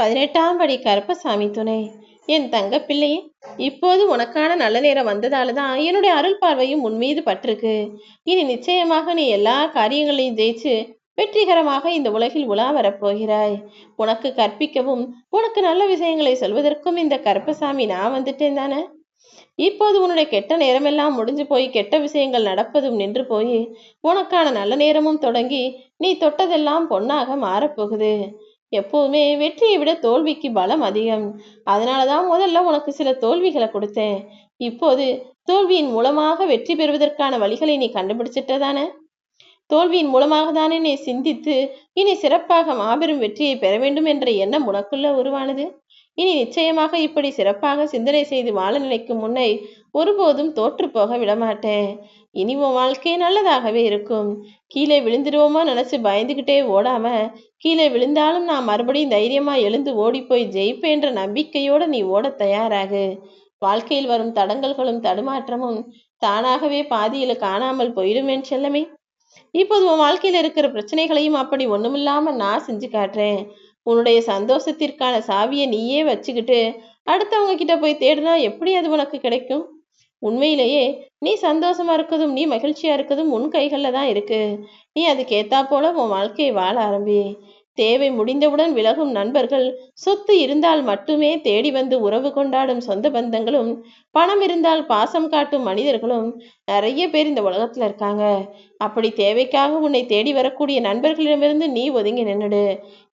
18ஆம் படி கருப்பசாமி துணை. என் தங்க பிள்ளையே, இப்போது உனக்கான நல்ல நேரம் வந்ததால தான் என்னுடைய அருள் பார்வையும் உன் மீது பட்டிருக்கு. இனி நிச்சயமாக நீ எல்லா காரியங்களையும் ஜெயிச்சு வெற்றிகரமாக இந்த உலகில் உலா வரப்போகிறாய். உனக்கு கற்பிக்கவும் உனக்கு நல்ல விஷயங்களை சொல்வதற்கும் இந்த கருப்பசாமி நான் வந்துட்டேன் தானே. இப்போது உன்னுடைய கெட்ட நேரமெல்லாம் முடிஞ்சு போய் கெட்ட விஷயங்கள் நடப்பதும் நின்று போய் உனக்கான நல்ல நேரமும் தொடங்கி நீ தொட்டதெல்லாம் பொன்னாக மாறப்போகுது. எப்போதுமே வெற்றியை விட தோல்விக்கு பலம் அதிகம். அதனாலதான் முதல்ல உனக்கு சில தோல்விகளை கொடுத்தேன். இப்போது தோல்வியின் மூலமாக வெற்றி பெறுவதற்கான வழிகளை நீ கண்டுபிடிச்சிட்டதானே. தோல்வியின் மூலமாக தானே நீ சிந்தித்து இனி சிறப்பாக மாபெரும் வெற்றியை பெற வேண்டும் என்ற எண்ணம் உனக்குள்ள உருவானது. இனி நிச்சயமாக இப்படி சிறப்பாக சிந்தனை செய்து வாழ நினைக்கும் முன்னை ஒருபோதும் தோற்று போக விடமாட்டேன். இனி உன் வாழ்க்கை நல்லதாகவே இருக்கும். கீழே விழுந்துடுவோமா நினைச்சு பயந்துகிட்டே ஓடாம, கீழே விழுந்தாலும் நான் மறுபடியும் தைரியமா எழுந்து ஓடி போய் ஜெயிப்பேன்ற நம்பிக்கையோட நீ ஓட தயாராகு. வாழ்க்கையில் வரும் தடங்கல்களும் தடுமாற்றமும் தானாகவே பாதியில காணாமல் போயிடுமேன் செல்லமே. இப்போது உன் வாழ்க்கையில இருக்கிற பிரச்சனைகளையும் அப்படி ஒண்ணுமில்லாம நான் செஞ்சு காட்டுறேன். உன்னுடைய சந்தோஷத்திற்கான சாவியை நீயே வச்சுக்கிட்டு அடுத்தவங்க கிட்ட போய் தேடினா எப்படி அது உனக்கு கிடைக்கும்? உண்மையிலேயே நீ சந்தோஷமா இருக்கதும் நீ மகிழ்ச்சியா இருக்கதும் உன் கைகள்ல தான் இருக்கு. நீ அதுக்கு ஏத்தா போல உன் வாழ்க்கையை வாழ ஆரம்பி. தேவை முடிந்தவுடன் விலகும் நண்பர்கள், சொத்து இருந்தால் மட்டுமே தேடி வந்து உறவு கொண்டாடும் சொந்த பந்தங்களும், பணம் இருந்தால் பாசம் காட்டும் மனிதர்களும் நிறைய பேர் இந்த உலகத்துல இருக்காங்க. அப்படி தேவைக்காக உன்னை தேடி வரக்கூடிய நண்பர்களிடமிருந்து நீ ஒதுங்கி நின்னுடு.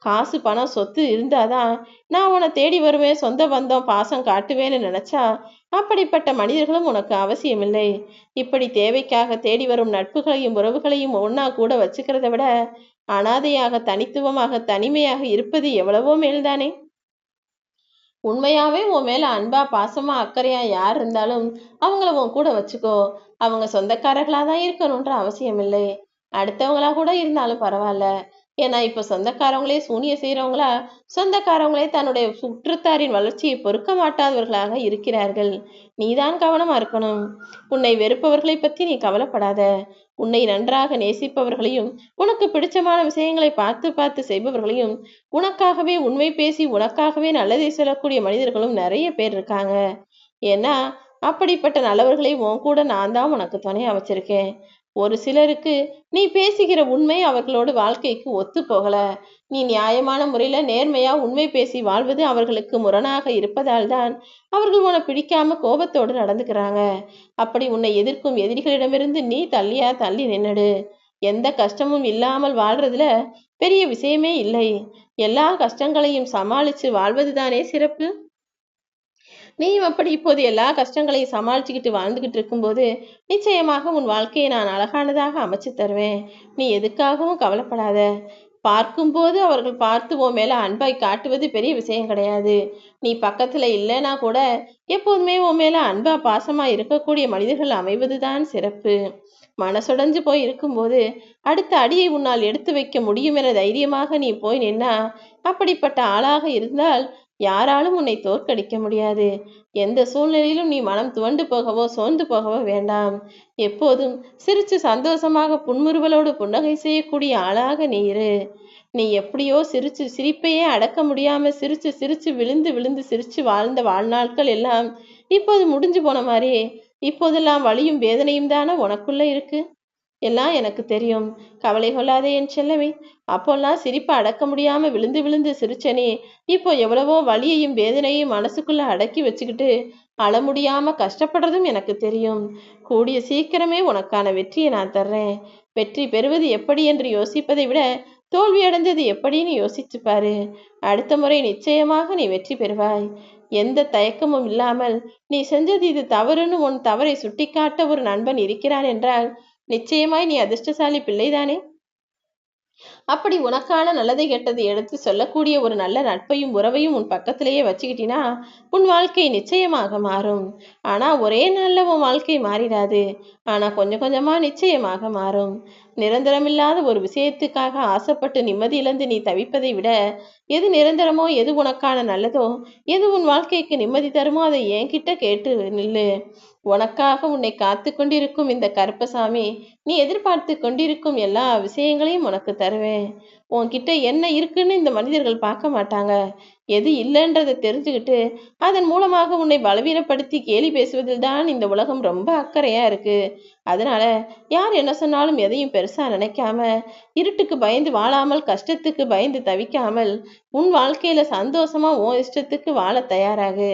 காசு பணம் சொத்து இருந்தாதான் நான் உன்னை தேடி வருவேன், சொந்த பந்தம் பாசம் காட்டுவேன்னு நினைச்சா அப்படிப்பட்ட மனிதர்களும் உனக்கு அவசியமில்லை. இப்படி தேவைக்காக தேடி வரும் நட்புகளையும் உறவுகளையும் ஒன்னா கூட வச்சுக்கிறத விட அனாதையாக தனித்துவமாக தனிமையாக இருப்பது எவ்வளவோ மேல்தானே. உண்மையாவே உன் மேல அன்பா பாசமா அக்கறையா யார் இருந்தாலும் அவங்கள உன் கூட வச்சுக்கோ. அவங்க சொந்தக்காரர்களா தான் இருக்கணும்ன்ற அவசியம் இல்லை. அடுத்தவங்களா கூட இருந்தாலும் பரவாயில்ல. ஏன்னா இப்ப சொந்தக்காரங்களே சூனியம் செய்யறவங்களா, சொந்தக்காரங்களே தன்னுடைய சுற்றத்தாரின் வளர்ச்சியை பொறுக்க மாட்டாதவர்களாக இருக்கிறார்கள். நீதான் கவனமா இருக்கணும். உன்னை வெறுப்பவர்களை பத்தி நீ கவலைப்படாத. உன்னை நன்றாக நேசிப்பவர்களையும் உனக்கு பிடிச்சமான விஷயங்களை பார்த்து பார்த்து செய்பவர்களையும் உனக்காகவே உண்மை பேசி உனக்காகவே நல்லதை சொல்லக்கூடிய மனிதர்களும் நிறைய பேர் இருக்காங்க. ஏன்னா அப்படிப்பட்ட நல்லவர்களை உன் கூட நான் தான் உனக்கு துணையா வச்சிருக்கேன். ஒரு சிலருக்கு நீ பேசுகிற உண்மை அவர்களோடு வாழ்க்கைக்கு ஒத்து போகல. நீ நியாயமான முறையில நேர்மையா உண்மை பேசி வாழ்வது அவர்களுக்கு முரணாக இருப்பதால் தான் அவர்கள் உன்னை பிடிக்காம கோபத்தோடு நடந்துக்கிறாங்க. அப்படி உன்னை எதிர்க்கும் எதிரிகளிடமிருந்து நீ தள்ளி நின்னுடு. எந்த கஷ்டமும் இல்லாமல் வாழ்றதுல பெரிய விஷயமே இல்லை. எல்லா கஷ்டங்களையும் சமாளிச்சு வாழ்வதுதானே சிறப்பு. நீயும் அப்படி இப்போது எல்லா கஷ்டங்களையும் சமாளிச்சுக்கிட்டு வாழ்ந்துகிட்டு இருக்கும்போது நிச்சயமாக உன் வாழ்க்கையை நான் அழகானதாக அமைச்சு தருவேன். நீ எதுக்காகவும் கவலைப்படாத. பார்க்கும்போது அவர்கள் பார்த்து உன் மேல அன்பாய் காட்டுவது பெரிய விஷயம் கிடையாது. நீ பக்கத்துல இல்லைன்னா கூட எப்போதுமே உன் மேல அன்பா பாசமா இருக்கக்கூடிய மனிதர்கள் அமைவதுதான் சிறப்பு. மனசுடைஞ்சு போய் இருக்கும்போது அடுத்த அடியை உன்னால் எடுத்து வைக்க முடியும் என தைரியமாக நீ போய் நின்னா, அப்படிப்பட்ட ஆளாக இருந்தால் யாராலும் உன்னை தோற்கடிக்க முடியாது. எந்த சூழ்நிலையிலும் நீ மனம் துவண்டு போகவோ சோர்ந்து போகவோ வேண்டாம். எப்போதும் சிரிச்சு சந்தோஷமாக புன்முறுவலோடு புன்னகை செய்யக்கூடிய ஆளாக நீ இரு. நீ எப்படியோ சிரிப்பையே அடக்க முடியாம சிரிச்சு சிரிச்சு விழுந்து விழுந்து சிரிச்சு வாழ்ந்த வாழ்நாட்கள் எல்லாம் இப்போது முடிஞ்சு போன மாதிரி இப்போதெல்லாம் வலியும் வேதனையும் தானே உனக்குள்ள இருக்கு. எல்லாம் எனக்கு தெரியும். கவலை கொள்ளாதே என் செல்லமே. அப்போல்லாம் சிரிப்பை அடக்க முடியாம விழுந்து விழுந்து சிரிச்சனே, இப்போ எவ்வளவோ வலியையும் வேதனையும் மனசுக்குள்ள அடக்கி வச்சுக்கிட்டு அழ முடியாம கஷ்டப்படுறதும் எனக்கு தெரியும். கூடிய சீக்கிரமே உனக்கான வெற்றியை நான் தர்றேன். வெற்றி பெறுவது எப்படி என்று யோசிப்பதை விட தோல்வி அடைஞ்சது எப்படின்னு யோசிச்சு பாரு. அடுத்த முறை நிச்சயமாக நீ வெற்றி பெறுவாய். எந்த தயக்கமும் இல்லாமல் நீ செஞ்சது இது தவறுன்னு உன் தவறை சுட்டிக்காட்ட ஒரு நண்பன் இருக்கிறான் என்றால் நிச்சயமாய் நீ அதிர்ஷ்டசாலி பிள்ளைதானே. அப்படி உனக்கான நல்லதை கெட்டதை எடுத்து சொல்லக்கூடிய ஒரு நல்ல நட்பையும் உறவையும் உன் பக்கத்திலேயே வச்சுக்கிட்டினா உன் வாழ்க்கை நிச்சயமாக மாறும். ஆனா ஒரே நாள்ல உன் வாழ்க்கை மாறிடாது. ஆனா கொஞ்சம் கொஞ்சமா நிச்சயமாக மாறும். நிரந்தரமில்லாத ஒரு விஷயத்துக்காக ஆசைப்பட்டு நிம்மதி இழந்து நீ தவிப்பதை விட எது நிரந்தரமோ எது உனக்கான நல்லதோ எது உன் வாழ்க்கைக்கு நிம்மதி தருமோ அதை என்கிட்ட கேட்டு நில்லு. உனக்காக உன்னை காத்து கொண்டிருக்கும் இந்த கருப்பசாமி நீ எதிர்பார்த்து கொண்டிருக்கும் எல்லா விஷயங்களையும் உனக்கு தருவேன். இருக்கேன். உன்கிட்ட என்ன இருக்குன்னு இந்த மனிதர்கள் பார்க்க மாட்டாங்க. எது இல்லைன்றதை தெரிஞ்சுக்கிட்டு அதன் மூலமாக உன்னை பலவீனப்படுத்தி கேலி பேசுவதில் தான் இந்த உலகம் ரொம்ப அக்கறையா இருக்கு. அதனால யார் என்ன சொன்னாலும் எதையும் பெருசா நினைக்காம, இருட்டுக்கு பயந்து வாழாமல், கஷ்டத்துக்கு பயந்து தவிக்காமல், உன் வாழ்க்கையில சந்தோஷமா உன் இஷ்டத்துக்கு வாழ தயாராகு.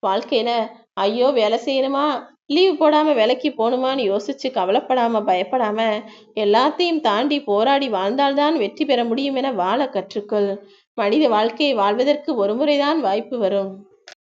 வாழ்க்கையில ஐயோ வேலை செய்யணுமா, லீவு போடாம வேலைக்கு போகணுமான்னு யோசிச்சு கவலைப்படாம பயப்படாம எல்லாத்தையும் தாண்டி போராடி வாழ்ந்தால்தான் வெற்றி பெற முடியும் என வாழ கற்றுக்கொள். மனித வாழ்க்கையை வாழ்வதற்கு ஒரு முறைதான் வாய்ப்பு வரும்.